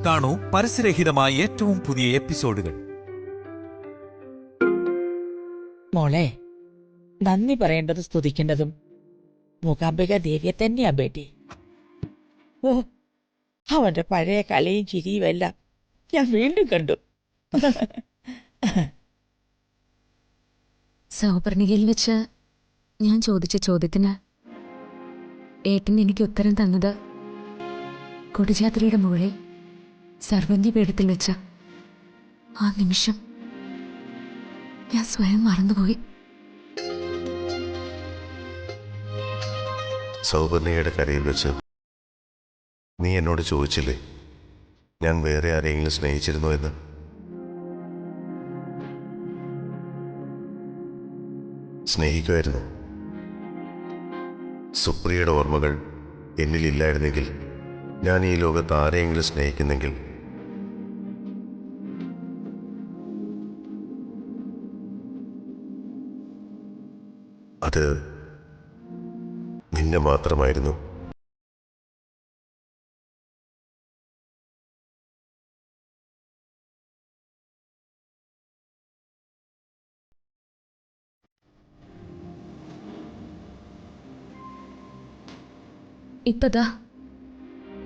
കാണൂ പരസ്യരഹിതമായ ഏറ്റവും പുതിയ എപ്പിസോഡുകൾ. മോളെ, നന്ദി പറയേണ്ടതും സ്തുതിക്കേണ്ടതും മൂകാംബിക ദേവിയെ തന്നെയാ ബേട്ടി. ഓ, അവന്റെ പഴയ കളിയും ചിരിയും എല്ലാം ഞാൻ വീണ്ടും കണ്ടു. സൗപർണികയിൽ വെച്ച് ഞാൻ ചോദിച്ച ചോദ്യത്തിന് ഏട്ടൻ എനിക്ക് ഉത്തരം തന്നത് കൊടിജാത്രയുടെ മുകളിൽ സർവന്യപീഠത്തിൽ വെച്ച ആ നിമിഷം ഞാൻ സ്വയം മറന്നുപോയി. സൗപർണികയുടെ കരയിൽ വെച്ച് നീ എന്നോട് ചോദിച്ചില്ലേ ഞാൻ വേറെ ആരെങ്കിലും സ്നേഹിച്ചിരുന്നോ എന്ന്? സ്നേഹിക്കുമായിരുന്നു. സുപ്രിയയുടെ ഓർമ്മകൾ എന്നിലില്ലായിരുന്നെങ്കിൽ, ഞാൻ ഈ ലോകത്ത് ആരെയെങ്കിലും സ്നേഹിക്കുന്നെങ്കിൽ അത് നിന്നെ മാത്രമായിരുന്നു. ഇപ്പതാ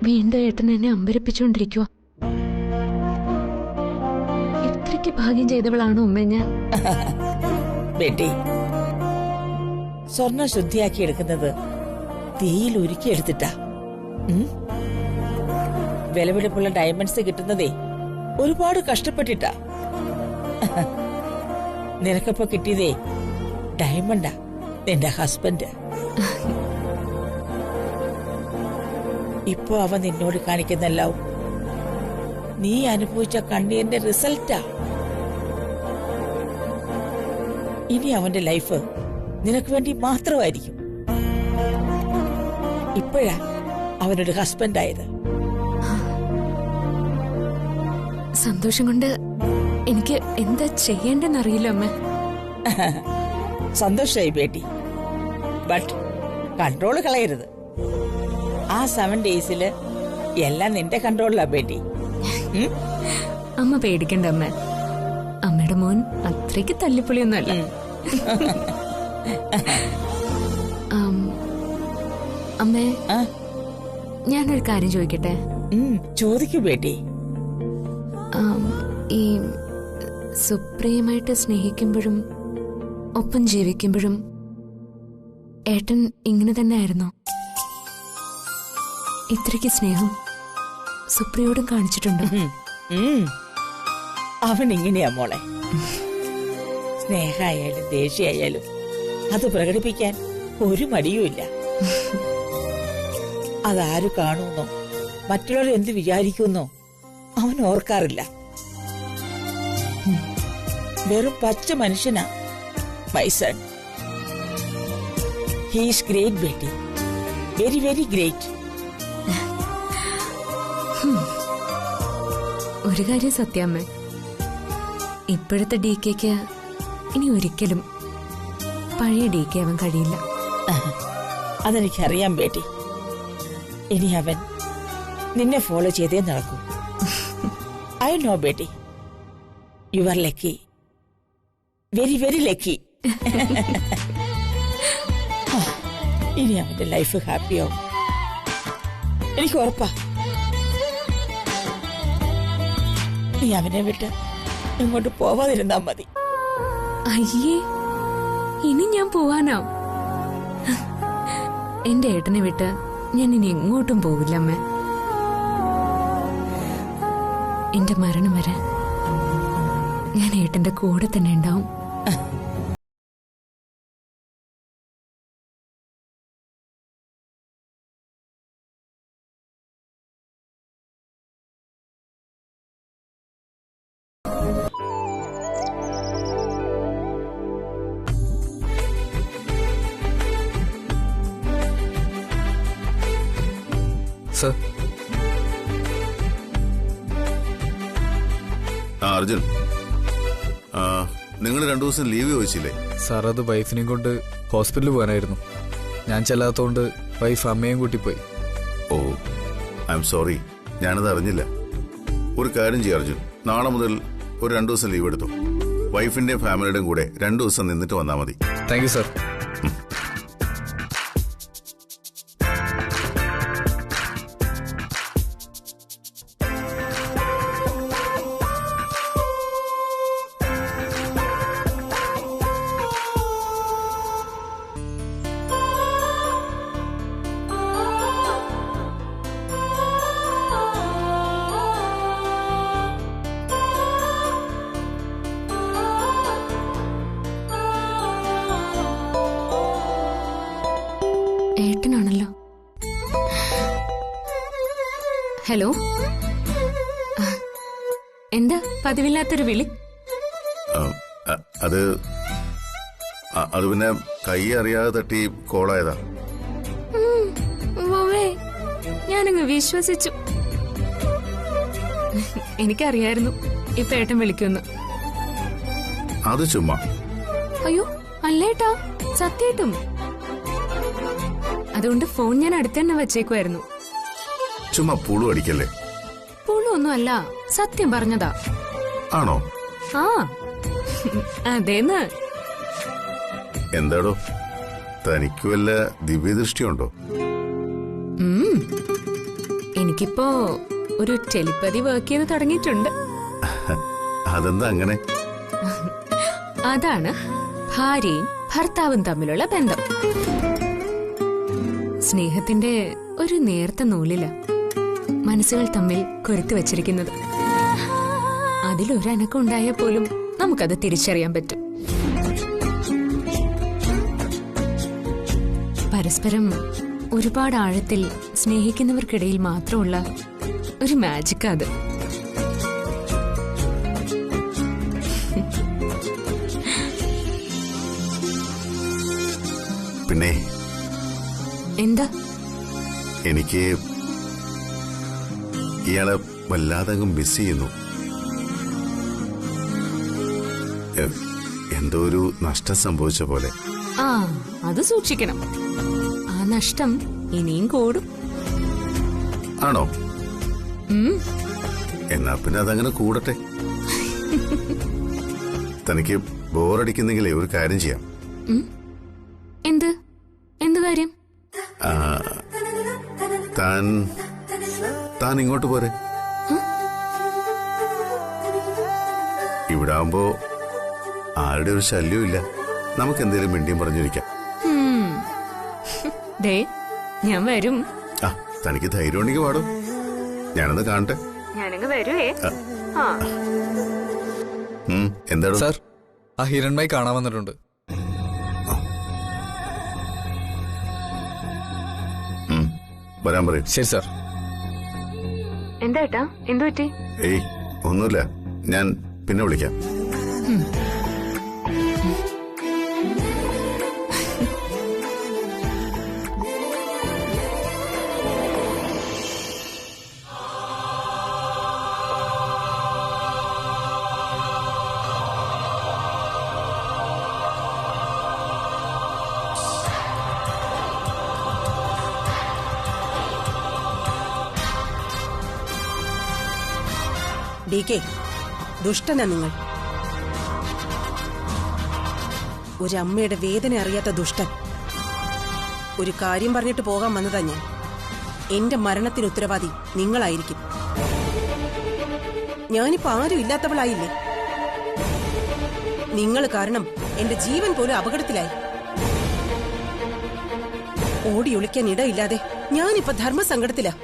വീണ്ടും ഏട്ടൻ എന്നെ അമ്പരപ്പിച്ചുകൊണ്ടിരിക്കുക. ഇത്രയ്ക്ക് ഭാഗ്യം ചെയ്തവളാണോ ഉമ്മ ഞാൻ? ബേട്ടി, സ്വർണം ശുദ്ധിയാക്കി എടുക്കുന്നത് തീയിൽ ഉരുക്കിയെടുത്തിട്ടാ. വിലപിടിപ്പുള്ള ഡയമണ്ട്സ് കിട്ടുന്നതേ ഒരുപാട് കഷ്ടപ്പെട്ടിട്ടാ. നിനക്കിപ്പോ കിട്ടിയതേ ഡയമണ്ടാ, നിന്റെ ഹസ്ബൻഡ്. ഇപ്പൊ അവൻ നിന്നോട് കാണിക്കുന്നല്ലോ നീ അനുഭവിച്ച കണ്ണീരിന്റെ റിസൾട്ടാ. ഇനി അവന്റെ ലൈഫ് നിനക്ക് വേണ്ടി മാത്രമായിരിക്കും. ഇപ്പോഴാ അവനൊരു ഹസ്ബൻഡ് ആയത്. സന്തോഷം കൊണ്ട് എനിക്ക് എന്താ ചെയ്യേണ്ടെന്നറിയില്ല അമ്മ. സന്തോഷായി ബേട്ടി, ബട്ട് കൺട്രോള് കളയരുത്. ആ 7 ഡേയ്സില് എല്ലാം നിന്റെ കൺട്രോളിലാ ബേട്ടി. അമ്മ പേടിക്കണ്ട അമ്മ. അമ്മയുടെ മോൻ അത്രയ്ക്ക് തല്ലിപ്പൊളിയൊന്നുമല്ല. അമ്മേ, ഞാനൊരു കാര്യം ചോദിക്കട്ടെ? ചോദിക്കൂ ബേട്ടി. ഈ സുപ്രിയമായിട്ട് സ്നേഹിക്കുമ്പോഴും ഒപ്പം ജീവിക്കുമ്പോഴും ഏട്ടൻ ഇങ്ങനെ തന്നെ ആയിരുന്നോ? ഇത്രയ്ക്ക് സ്നേഹം സുപ്രിയോടും കാണിച്ചിട്ടുണ്ടോ? അവൻ ഇങ്ങനെയാ മോളെ. സ്നേഹമായാലും ദേഷ്യായാലും അത് പ്രകടിപ്പിക്കാൻ ഒരു മടിയുമില്ല. അതാരു കാണുന്നോ മറ്റുള്ളവർ എന്ത് വിചാരിക്കുന്നോ അവൻ ഓർക്കാറില്ല. വെറും പച്ച മനുഷ്യനാ my son. He is great Beti, very very great. ഒരു കാര്യം സത്യാമ്മ, ഇപ്പോഴത്തെ DKക്ക് ഇനി ഒരിക്കലും പഴയ DK അവൻ കഴിയില്ല. അതെനിക്കറിയാം ബേട്ടി. ഇനി അവൻ നിന്നെ ഫോളോ ചെയ്തേ നടക്കൂ. I know Beti, you are lucky, very very lucky. ഇനി അവന്റെ ലൈഫ് ഹാപ്പിയാവും, എനിക്ക് ഉറപ്പാ. നീ അവനെ വിട്ട് ഇങ്ങോട്ട് പോവാതിരുന്നാ മതി. അയ്യേ, ഇനി ഞാൻ പോവാനോ? എന്റെ ഏട്ടനെ വിട്ട് ഞാൻ ഇനി എങ്ങോട്ടും പോവില്ല അമ്മ. എന്റെ മരണം വരെ ഞാൻ ഏട്ടന്റെ കൂടെ തന്നെ ഉണ്ടാവും. സർ. അർജുൻ, നിങ്ങൾ 2 ദിവസം ലീവ് ചോദിച്ചില്ലേ? സാർ, അത് വൈഫിനെയും കൊണ്ട് ഹോസ്പിറ്റലിൽ പോകാനായിരുന്നു. ഞാൻ ചെല്ലാത്തോണ്ട് വൈഫ് അമ്മയും കൂട്ടി പോയി. ഓ, ഐ എം സോറി, ഞാനത് അറിഞ്ഞില്ല. ഒരു കാര്യം ചെയ്യാം അർജുൻ, നാളെ മുതൽ ഒരു 2 ദിവസം ലീവ് എടുത്തു. വൈഫിന്റെയും ഫാമിലിയുടെയും കൂടെ 2 ദിവസം നിന്നിട്ട് വന്നാൽ മതി. Thank you sir. ഏട്ടനാണല്ലോ. ഹലോ, എന്താ പതിവില്ലാത്തൊരു വിളി? അത് പിന്നെ കൈ അറിയാതെ തട്ടി കോളായതാ. ഞാനങ്ങ് വിശ്വസിച്ചു. എനിക്കറിയായിരുന്നു ഇപ്പൊ ഏട്ടൻ വിളിക്കുമെന്ന്. അത് ചുമ്മാ. അയ്യോ അല്ലേട്ടാ, സത്യായിട്ടും. അതുകൊണ്ട് ഫോൺ ഞാൻ അടുത്ത് തന്നെ വെച്ചേക്കുമായിരുന്നു. ചുമ്മാ പുളു അടിക്കല്ലേ. പുളൊന്നും അല്ല, സത്യം പറഞ്ഞതാ. ആണോ? ആ അതേന്ന്. എന്താടോ, തനിക്ക് വല്ല ദിവ്യദൃഷ്ടിയുണ്ടോ? എനിക്കിപ്പോ ഒരു ടെലിപ്പതി വർക്ക് ചെയ്ത് തുടങ്ങിയിട്ടുണ്ട്. അതെന്താ അങ്ങനെ? അതാണ് ഭാര്യയും ഭർത്താവും തമ്മിലുള്ള ബന്ധം. സ്നേഹത്തിന്റെ ഒരു നേർത്ത നൂലില മനസ്സുകൾ തമ്മിൽ കൊരുത്തു വച്ചിരിക്കുന്നത്. അതിലൊരനക്കം ഉണ്ടായാൽ പോലും നമുക്കത് തിരിച്ചറിയാൻ പറ്റും. പരസ്പരം ഒരുപാട് ആഴത്തിൽ സ്നേഹിക്കുന്നവർക്കിടയിൽ മാത്രമുള്ള ഒരു മാജിക്കാ അത്. പിന്നെ എന്താ? എനിക്ക് ഇയാളെ വല്ലാതെ മിസ് ചെയ്യുന്നു. എന്തോ ഒരു നഷ്ടം സംഭവിച്ച പോലെ. ആ, അത് സൂക്ഷിക്കണം. ആ നഷ്ടം ഇനിയും കൂടും. ആണോ? എന്നാ പിന്നെ അതങ്ങനെ കൂടട്ടെ. തനിക്ക് ബോറടിക്കുന്നെങ്കിലേ ഒരു കാര്യം ചെയ്യാം. എന്ത് എന്ത് കാര്യം? താൻ ഇങ്ങോട്ട് പോരെ. ഇവിടെ ആവുമ്പോ ആരുടെ ഒരു ശല്യവും ഇല്ല. നമുക്ക് എന്തേലും മിണ്ടിയും പറഞ്ഞിരിക്കാം. ഞാൻ വരും. തനിക്ക് ധൈര്യം ഉണ്ടെങ്കിൽ പാടും. ഞാനൊന്ന് കാണട്ടെ. ഞാനങ്ങ് വരുവേ. എന്താണോ സാർ, ആ ഹിരൺമയി കാണാൻ വന്നിട്ടുണ്ട്. വരാൻ പറയും. ശരി സാർ. എന്താ ഏട്ടാ, എന്തു പറ്റി? ഏയ് ഒന്നുമില്ല, ഞാൻ പിന്നെ വിളിക്കാം. ഡി കെ, ദുഷ്ടനാ നിങ്ങൾ. ഒരമ്മയുടെ വേദന അറിയാത്ത ദുഷ്ടൻ. ഒരു കാര്യം പറഞ്ഞിട്ട് പോകാൻ വന്നതാ ഞാൻ. എന്റെ മരണത്തിന് ഉത്തരവാദി നിങ്ങളായിരിക്കും. ഞാനിപ്പോ ആരും ഇല്ലാത്തവളായില്ലേ? നിങ്ങൾ കാരണം എന്റെ ജീവൻ പോലും അപകടത്തിലായി. ഓടി ഒളിക്കാൻ ഇടയില്ലാതെ ഞാനിപ്പോ ധർമ്മസങ്കടത്തിലാ.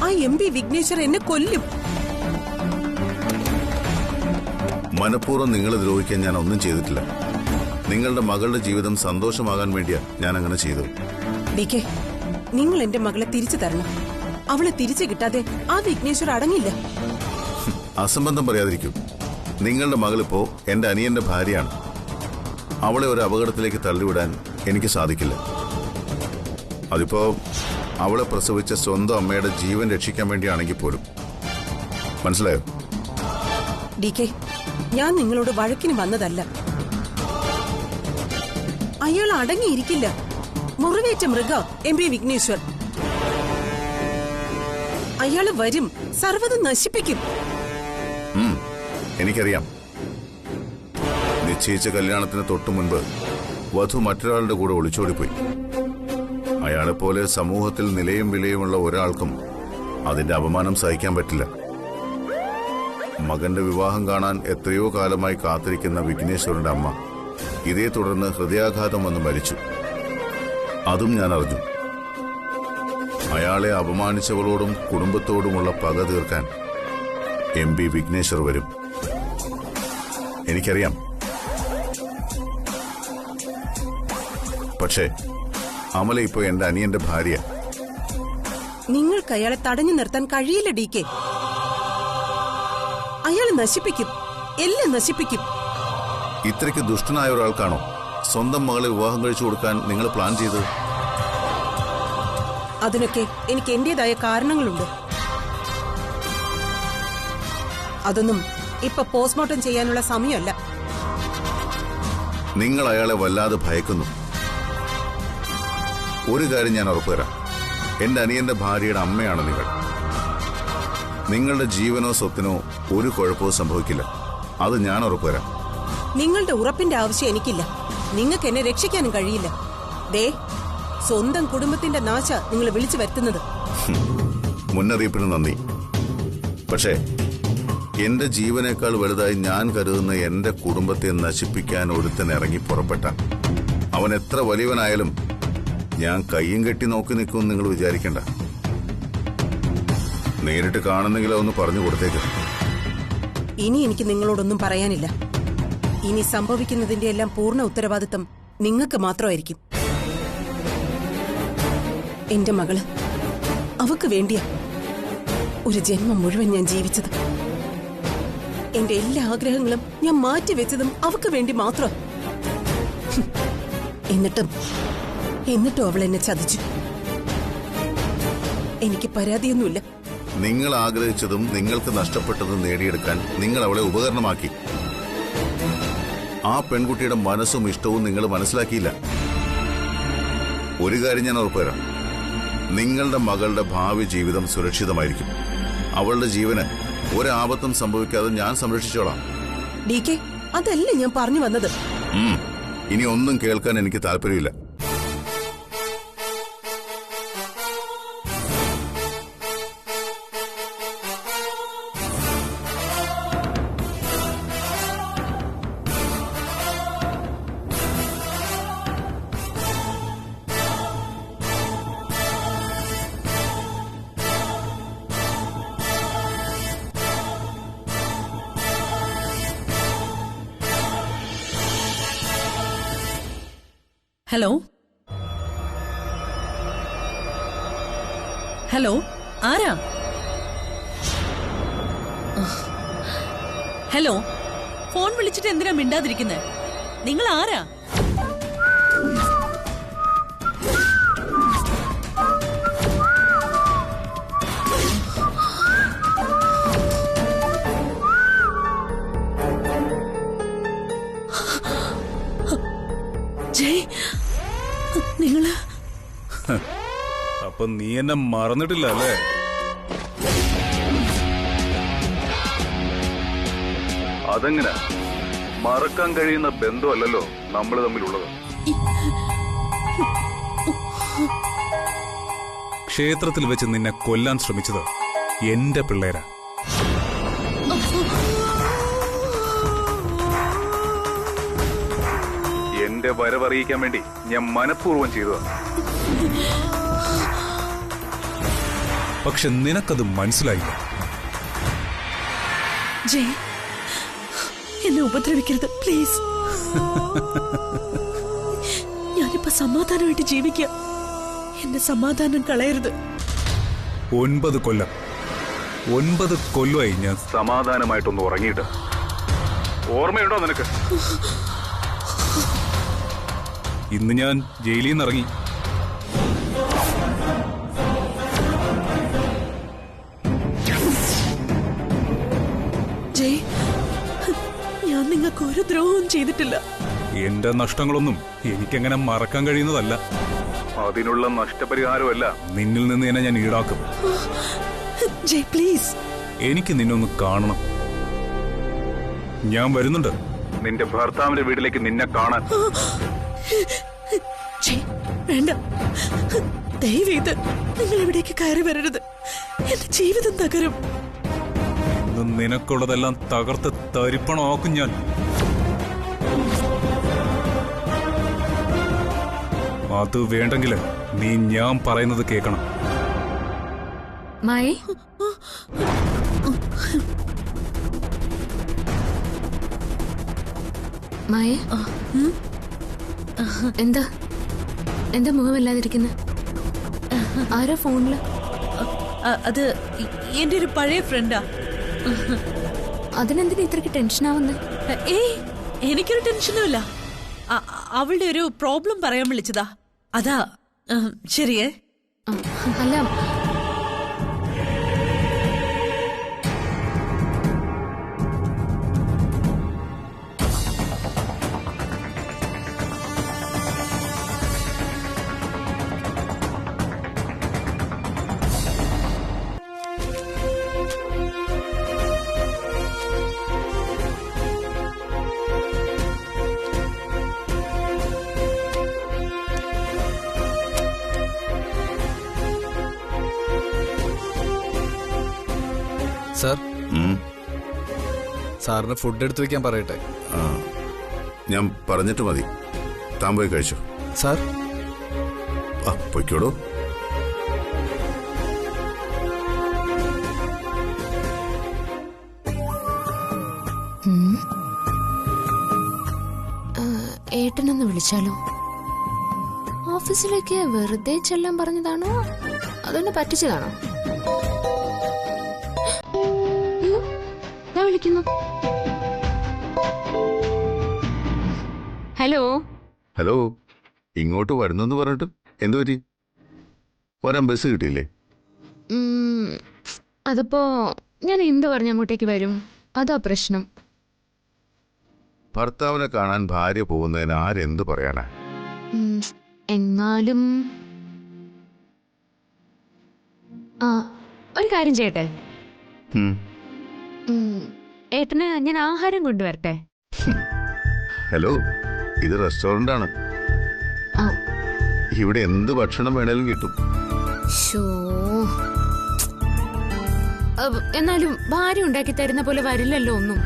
ആ MP വിഘ്നേശ്വർ എന്നെ കൊല്ലും. മനഃപൂർവ്വം നിങ്ങളെ ദ്രോഹിക്കാൻ ഞാൻ ഒന്നും ചെയ്തിട്ടില്ല. നിങ്ങളുടെ മകളുടെ ജീവിതം സന്തോഷമാകാൻ വേണ്ടിയാ ഞാൻ അങ്ങനെ ചെയ്തത്. ഡി കെ, നിങ്ങൾ എന്റെ മകളെ തിരിച്ചു തരണം. അവളെ തിരിച്ചു കിട്ടാതെ ആ വിഘ്നേശ്വർ അടങ്ങില്ല. അസംബന്ധം പറയാതിരിക്കും. നിങ്ങളുടെ മകളിപ്പോ എന്റെ അനിയന്റെ ഭാര്യയാണ്. അവളെ ഒരു അപകടത്തിലേക്ക് തള്ളിവിടാൻ എനിക്ക് സാധിക്കില്ല. അതിപ്പോ അവളെ പ്രസവിച്ച സ്വന്തം അമ്മയുടെ ജീവൻ രക്ഷിക്കാൻ വേണ്ടിയാണെങ്കിൽ പോലും. മനസ്സിലായോ? ഡി കെ, ഞാൻ നിങ്ങളോട് വഴക്കിന് വന്നതല്ല. അയാൾ അടങ്ങിയിരിക്കില്ല. മുറിവേറ്റ മൃഗ MP വിഘ്നേശ്വർ. അയാള് വരും, സർവ്വതും നശിപ്പിക്കും. എനിക്കറിയാം. നിശ്ചയിച്ച കല്യാണത്തിന് തൊട്ടു മുൻപ് വധു മറ്റൊരാളുടെ കൂടെ ഒളിച്ചോടിപ്പോയി. അയാളെപ്പോലെ സമൂഹത്തിൽ നിലയും വിലയുമുള്ള ഒരാൾക്കും അതിന്റെ അപമാനം സഹിക്കാൻ പറ്റില്ല. മകന്റെ വിവാഹം കാണാൻ എത്രയോ കാലമായി കാത്തിരിക്കുന്ന വിഘ്നേശ്വരന്റെ അമ്മ ഇതേ തുടർന്ന് ഹൃദയാഘാതം വന്ന് മരിച്ചു. അതും ഞാൻ അറിഞ്ഞു. അയാളെ അപമാനിച്ചവളോടും കുടുംബത്തോടുമുള്ള പക തീർക്കാൻ MP വിഘ്നേശ്വർ വരും. എനിക്കറിയാം. പക്ഷേ അമല ഇപ്പോ എന്റെ അനിയന്റെ ഭാര്യ. നിങ്ങൾക്ക് അയാളെ തടഞ്ഞു നിർത്താൻ കഴിയില്ല DK. അയാള് നശിപ്പിക്കും, എല്ലാം നശിപ്പിക്കും. ഇത്രയ്ക്ക് ദുഷ്ടനായ ഒരാൾക്കാണോ സ്വന്തം മകളെ വിവാഹം കഴിച്ചു കൊടുക്കാൻ നിങ്ങൾ പ്ലാൻ ചെയ്തത്? അതിനൊക്കെ എനിക്ക് എന്റേതായ കാരണങ്ങളുണ്ട്. അതൊന്നും ഇപ്പൊ പോസ്റ്റ്മോർട്ടം ചെയ്യാനുള്ള സമയമല്ല. നിങ്ങൾ അയാളെ വല്ലാതെ ഭയക്കുന്നു. ഒരു കാര്യം ഞാൻ ഉറപ്പുതരാം, എന്റെ അനിയന്റെ ഭാര്യയുടെ അമ്മയാണ് നിങ്ങൾ. നിങ്ങളുടെ ജീവനോ സ്വത്തിനോ ഒരു കുഴപ്പവും സംഭവിക്കില്ല. അത് ഞാൻ ഉറപ്പുതരാം. നിങ്ങളുടെ ഉറപ്പിന്റെ ആവശ്യം എനിക്കില്ല. നിങ്ങൾക്ക് എന്നെ രക്ഷിക്കാനും കഴിയില്ല. ദേ, സ്വന്തം കുടുംബത്തിന്റെ നാശ നിങ്ങൾ വിളിച്ചു വരുത്തുന്നത്. മുന്നറിയിപ്പിന് നന്ദി. പക്ഷേ എന്റെ ജീവനേക്കാൾ വലുതായി ഞാൻ കരുതുന്ന എന്റെ കുടുംബത്തെ നശിപ്പിക്കാൻ ഒരുത്തൻ ഇറങ്ങി പുറപ്പെട്ട അവൻ എത്ര വലിയവനായാലും ഞാൻ കയ്യും കെട്ടി നോക്കി നിൽക്കുമെന്ന് നിങ്ങൾ വിചാരിക്കണ്ട. നേരിട്ട് കാണുന്നെങ്കിലോ ഒന്ന് പറഞ്ഞു കൊടുത്തേക്ക്. ഇനി എനിക്ക് നിങ്ങളോടൊന്നും പറയാനില്ല. ഇനി സംഭവിക്കുന്നതിന്റെ എല്ലാം പൂർണ്ണ ഉത്തരവാദിത്തം നിങ്ങൾക്ക് മാത്രമായിരിക്കും. എന്റെ മകള്, അവക്ക് വേണ്ടിയാ ഒരു ജന്മം മുഴുവൻ ഞാൻ ജീവിച്ചത്. എന്റെ എല്ലാ ആഗ്രഹങ്ങളും ഞാൻ മാറ്റിവെച്ചതും അവക്ക് വേണ്ടി മാത്രം. എന്നിട്ടും അവൾ എന്നെ ചതിച്ചു. എനിക്ക് പരാതിയൊന്നുമില്ല. നിങ്ങൾ ആഗ്രഹിച്ചതും നിങ്ങൾക്ക് നഷ്ടപ്പെട്ടതും നേടിയെടുക്കാൻ നിങ്ങൾ അവളെ ഉപകരണമാക്കി. ആ പെൺകുട്ടിയുടെ മനസ്സും ഇഷ്ടവും നിങ്ങൾ മനസ്സിലാക്കിയില്ല. ഒരു കാര്യം ഞാൻ ഉറപ്പുതരാം, നിങ്ങളുടെ മകളുടെ ഭാവി ജീവിതം സുരക്ഷിതമായിരിക്കും. അവളുടെ ജീവന് ഒരാപത്തും സംഭവിക്കാതെ ഞാൻ സംരക്ഷിച്ചോളാം. DK, അതല്ല ഞാൻ പറഞ്ഞു വന്നത്. ഇനി ഒന്നും കേൾക്കാൻ എനിക്ക് താല്പര്യമില്ല. ഹലോ ഹലോ, ആരാ? ഹലോ, ഫോൺ വിളിച്ചിട്ട് എന്തിനാ മിണ്ടാതിരിക്കുന്നത്? നിങ്ങൾ ആരാ? ജയ്, നിങ്ങള് അപ്പൊ നീ എന്നെ മറന്നിട്ടില്ല അല്ലേ? അതെങ്ങനെ? മറക്കാൻ കഴിയുന്ന ബന്ധമല്ലല്ലോ നമ്മൾ തമ്മിലുള്ളത്. ക്ഷേത്രത്തിൽ വെച്ച് നിന്നെ കൊല്ലാൻ ശ്രമിച്ചത് എന്റെ പിള്ളേരാ. എന്റെ വരവറിയിക്കാൻ വേണ്ടി ഞാൻ മനഃപൂർവ്വം ചെയ്തതാണ്. പക്ഷെ നിനക്കത് മനസ്സിലായില്ല. ജയ്, എന്നെ ഉപദ്രവിക്കരുത് പ്ലീസ്. ഞാനിപ്പോ സമാധാനമായിട്ട് ജീവിക്കാം. എന്റെ സമാധാനം കളയരുത്. 9 കൊല്ലമായി ഞാൻ സമാധാനമായിട്ടൊന്ന് ഉറങ്ങിയിട്ട്. ഓർമ്മയുണ്ടോ നിനക്ക്? ഇന്ന് ഞാൻ ജയിലിൽ നിന്ന് ഇറങ്ങി. ജയ്, ഞാൻ നിങ്ങൾക്ക് ഒരു ദ്രോഹവും ചെയ്തിട്ടില്ല. എന്റെ നഷ്ടങ്ങളൊന്നും എനിക്കെങ്ങനെ മറക്കാൻ കഴിയുന്നതല്ല. അതിനുള്ള നഷ്ടപരിഹാരമല്ല നിന്നിൽ നിന്ന് തന്നെ ഞാൻ ഈടാക്കും. ജയ് പ്ലീസ്. എനിക്ക് നിന്നൊന്ന് കാണണം. ഞാൻ വരുന്നുണ്ട് നിന്റെ ഭർത്താവിന്റെ വീട്ടിലേക്ക് നിന്നെ കാണാൻ. ജയ് വേണ്ട, ദയവേത് നിങ്ങൾ ഇവിടേക്ക് കയറി വരരുത്. എന്റെ ജീവിതം തകരും. ഇന്ന് നിനക്കുള്ളതെല്ലാം തകർത്ത് തരിപ്പണമാക്കും ഞാൻ. അത് വേണ്ടെങ്കിൽ നീ ഞാൻ പറയുന്നത് കേൾക്കണം. മായി മായ, എന്താ എന്താ മുഖമില്ലാതിരിക്കുന്ന? ആരാ ഫോണില്? അത് എന്റെ ഒരു പഴയ ഫ്രണ്ടാ. അതിനെന്തിനാ ഇത്രയ്ക്ക് ടെൻഷനാവുന്നേ? ഏയ്, എനിക്കൊരു ടെൻഷനുമില്ല. അവളുടെ ഒരു പ്രോബ്ലം പറയാൻ വിളിച്ചതാ, അതാ. ശരിയേ? അല്ല, സാർ, ഉം. സാറിന് ഫുഡ് എടുത്തു വെക്കാൻ പറയട്ടെ? ആ, ഞാൻ പറഞ്ഞിട്ട് മതി. താൻ പോയി കഴിച്ചോ. സാർ, ആ, പൊയ്ക്കോടോ. ഏട്ടനൊന്ന് വിളിച്ചാലോ? ഓഫീസിലേക്ക് വെറുതെ ചെല്ലാൻ പറഞ്ഞതാണോ അതൊന്ന് പറ്റിച്ചതാണോ? വിളിക്കുന്നു. ഹലോ ഹലോ, ഇങ്ങോട്ട് വരുന്നെന്ന് പറഞ്ഞിട്ട് എന്തു പറ്റി? വരാൻ ബസ് കിട്ടിയില്ലേ? അതിപ്പോ ഞാൻ എന്ത് പറഞ്ഞ അങ്ങോട്ടേക്ക് വരും, അതാ പ്രശ്നം. ഭർത്താവിനെ കാണാൻ ഭാര്യ പോകുന്നതിന് ആരെന്ത് പറയാനാ? എന്നാലും ഒരു കാര്യം ചെയ്യട്ടെ, ഏട്ടന് ഞാൻ ആഹാരം കൊണ്ടുവരട്ടെ? ഹലോ, ഇത് റെസ്റ്റോറന്റ് ആണ്. ഇവിടെ എന്ത് ഭക്ഷണം വേണേലും കിട്ടും. എന്നാലും ഭാര്യ ഉണ്ടാക്കി തരുന്ന പോലെ വരില്ലല്ലോ ഒന്നും.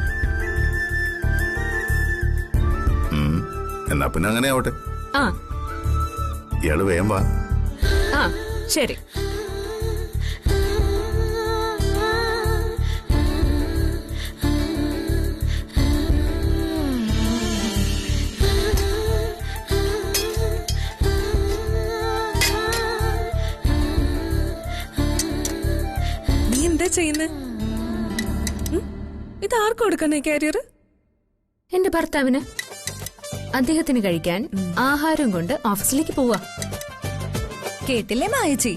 എന്നാ പിന്നെ അങ്ങനെ ആവട്ടെ. ഇയാള് വേഗം വാ. ശരി. നീ എന്താ ചെയ്യുന്നത്? ഇത് ആർക്ക് കൊടുക്കണേ കാരിയർ? എന്റെ ഭർത്താവിന്. അദ്ദേഹത്തിന് കഴിക്കാൻ ആഹാരം കൊണ്ട് ഓഫീസിലേക്ക് പോവാ. കേട്ടില്ലേ മായച്ചി?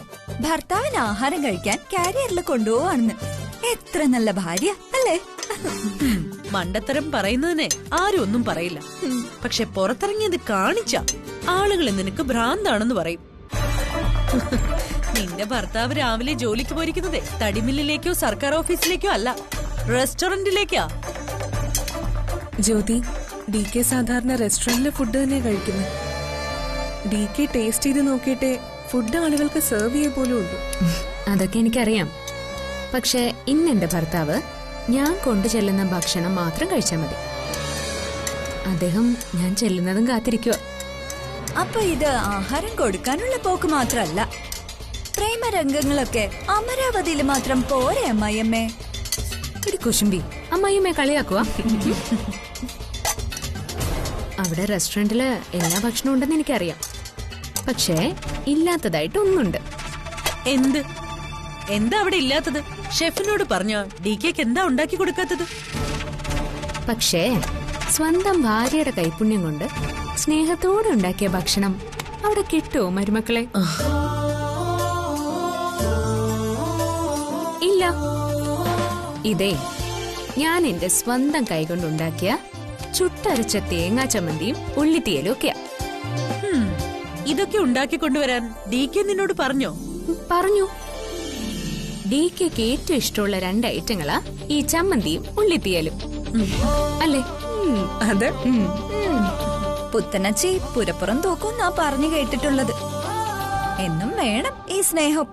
ഭർത്താവിന് ആഹാരം കഴിക്കാൻ കാരിയറിൽ കൊണ്ടുപോവാണെന്ന്. എത്ര നല്ല ഭാര്യ അല്ലേ? മണ്ടത്തരം പറയുന്നതിനെ ആരും ഒന്നും പറയില്ല. പക്ഷെ പുറത്തിറങ്ങിയത് കാണിച്ച ആളുകൾ നിനക്ക് ഭ്രാന്താണെന്ന് പറയും. നിന്റെ ഭർത്താവ് രാവിലെ ജോലിക്ക് പോയിരിക്കുന്നതേ തടിമില്ലിലേക്കോ സർക്കാർ ഓഫീസിലേക്കോ അല്ല, റെസ്റ്റോറന്റിലേക്കാ. ജ്യോതി, ഡി കെ സാധാരണ റെസ്റ്റോറന്റിലെ ഫുഡ് തന്നെ കഴിക്കുന്നു. ഡി കെ ടേസ്റ്റ് ചെയ്ത് നോക്കിയിട്ടേ ഫുഡ് ആളുകൾക്ക് സെർവ് ചെയ്യ പോലും ഉള്ളൂ. അതൊക്കെ എനിക്കറിയാം. പക്ഷെ ഇന്ന് എന്റെ ഭർത്താവ് ഞാൻ കൊണ്ടു ചെല്ലുന്ന ഭക്ഷണം മാത്രം കഴിച്ചാൽ മതി. അദ്ദേഹം ഞാൻ ചെല്ലുന്നതും കാത്തിരിക്കുക. അപ്പൊ ഇത് ആഹാരം കൊടുക്കാനുള്ള പോക്ക് മാത്രല്ല, പ്രേമരംഗങ്ങളൊക്കെ അമരാവതിയിൽ മാത്രം പോരെ അമ്മായിയമ്മേ? കുശുംബി, അമ്മായിയമ്മയെ കളിയാക്കുക. അവിടെ റെസ്റ്റോറന്റില് എല്ലാ ഭക്ഷണവും ഉണ്ടെന്ന് എനിക്കറിയാം. പക്ഷേ ഇല്ലാത്തതായിട്ട് ഒന്നുണ്ട്. എന്ത്? എന്താ അവിടെ ഇല്ലാത്തത്? ഷെഫിനോട് പറഞ്ഞ ഡി കെക്ക് എന്താ ഉണ്ടാക്കി കൊടുക്കാത്തത്? പക്ഷേ സ്വന്തം ഭാര്യയുടെ കൈപുണ്യം കൊണ്ട് സ്നേഹത്തോടെ ഉണ്ടാക്കിയ ഭക്ഷണം അവിടെ കിട്ടുമോ മരുമക്കളെ? ഇല്ല. ഇതേ ഞാൻ എന്റെ സ്വന്തം കൈകൊണ്ടുണ്ടാക്കിയ ചുട്ടരച്ച തേങ്ങാ ചമ്മന്തിയും ഉള്ളിത്തീയലും ഒക്കെയാ. ഇതൊക്കെ ഉണ്ടാക്കി കൊണ്ടുവരാൻ ഡി കെ നിന്നോട് പറഞ്ഞോ? പറഞ്ഞു. DKക്ക് ഏറ്റവും ഇഷ്ടമുള്ള 2 ഐറ്റങ്ങളാ ഈ ചമ്മന്തിയും ഉള്ളിത്തീയലും. അല്ലേ? അതെ. പുത്തനച്ചി പുരപ്പുറം തൂക്കും നാ പറഞ്ഞു കേട്ടിട്ടുള്ളത്. എന്നും വേണം ഈ സ്നേഹം.